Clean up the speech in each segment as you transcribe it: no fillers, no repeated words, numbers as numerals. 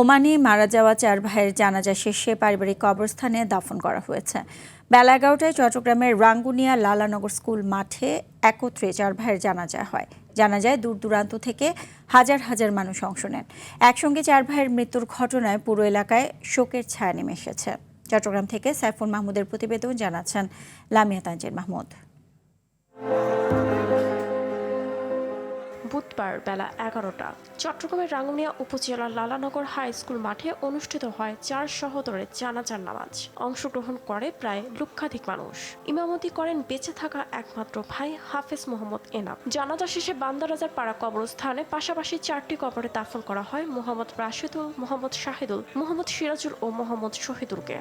ওমানে মারা যাওয়া 4 ভাইয়ের জানাজা শেষে পারিবারিক কবরস্থানে দাফন করা হয়েছে। বেলা 11টায় চট্টগ্রামের রাঙ্গুনিয়া লালানগর স্কুল মাঠে একত্রে 4 ভাইয়ের জানাজা হয়। জানাজায় দূর দূরান্ত থেকে হাজার হাজার মানুষ অংশ নেন। একসঙ্গে 4 ভাইয়ের মৃত্যুর ঘটনায় পুরো এলাকায় শোকের ছায়া নেমে এসেছে। চট্টগ্রাম থেকে সাইফুল মাহমুদের প্রতিবেদন জানাচ্ছেন লামিয়া তানজির মাহমুদ। বুধবার বেলা 11টা চট্টগ্রামের রাঙ্গুনিয়া উপজেলার লালানগর হাই স্কুল মাঠে অনুষ্ঠিত হয় 4 সহোদরের জানাজার নামাজ। অংশগ্রহণ করে প্রায় লক্ষাধিক মানুষ। ইমামতি করেন বেঁচে থাকা একমাত্র ভাই হাফেজ মোহাম্মদ এনাম। জানাজা শেষে বান্দারাজার পাড়া কবরস্থানে পাশাপাশি 4টি কবরে দাফন করা হয় মোহাম্মদ রাশেদুল, মোহাম্মদ শাহিদুল, মোহাম্মদ সিরাজুল ও মোহাম্মদ শহীদুলকে।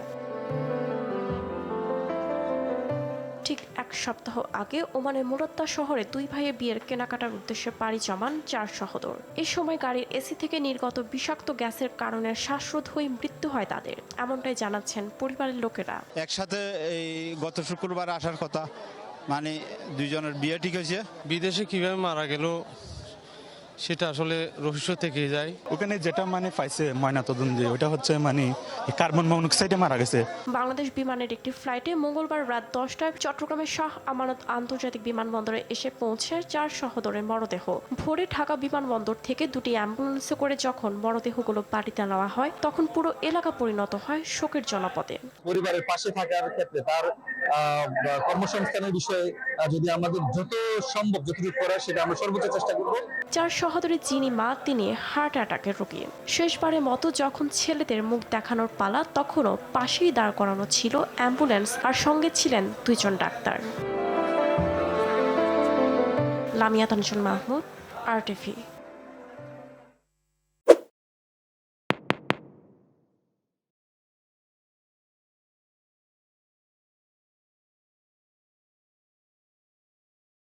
ঠিক 1 সপ্তাহ আগে ওমানের মুরাদ্দা শহরে 2 ভাইয়ের বিয়ের কেনাকাটার উদ্দেশ্যে পাড়ি জমান 4 সহোদর। এই সময় গাড়ির এসি থেকে নির্গত বিষাক্ত গ্যাসের কারণে শ্বাসরোধ হয়ে মৃত্যু হয় তাদের, এমনটাই জানাচ্ছেন পরিবারের লোকেরা। একসাথে এই গত শুক্রবার আসার কথা, মানে দুইজনের বিয়ে ঠিক হয়েছে। বিদেশে কিভাবে মারা গেল সেটা আসলে রহস্য থেকে যায়। ওখানে যেটা মানে পাইছে ময়নাতদন্তে ওটা হচ্ছে মানে কার্বন মনোক্সাইডে মারা গেছে। বাংলাদেশ বিমানের একটি ফ্লাইটে মঙ্গলবার রাত 10টায় চট্টগ্রামের শাহ আমানত আন্তর্জাতিক বিমানবন্দরে এসে পৌঁছে 4 সহোদরের মরদেহ। ভোরে ঢাকা বিমানবন্দর থেকে 2টি অ্যাম্বুলেন্সে করে যখন মরদেহগুলো বাড়িতে নেওয়া হয় তখন পুরো এলাকা পরিণত হয় শোকের জনপদে। পরিবারের পাশে থাকার ক্ষেত্রে তার কর্মসংস্থানের বিষয়ে যদি আমাদের যত সম্ভব যতটুকু করা সেটা আমরা সর্বোচ্চ চেষ্টা করব। 4 সহোদরের যিনি মা তিনি হার্ট অ্যাটাকের রোগী। শেষবারের মতো যখন ছেলেদের মুখ দেখানোর পালা তখনও পাশেই দাঁড় করানো ছিল অ্যাম্বুলেন্স আর সঙ্গে ছিলেন 2 জন ডাক্তার। লামিয়া তানজির মাহমুদ, RTV।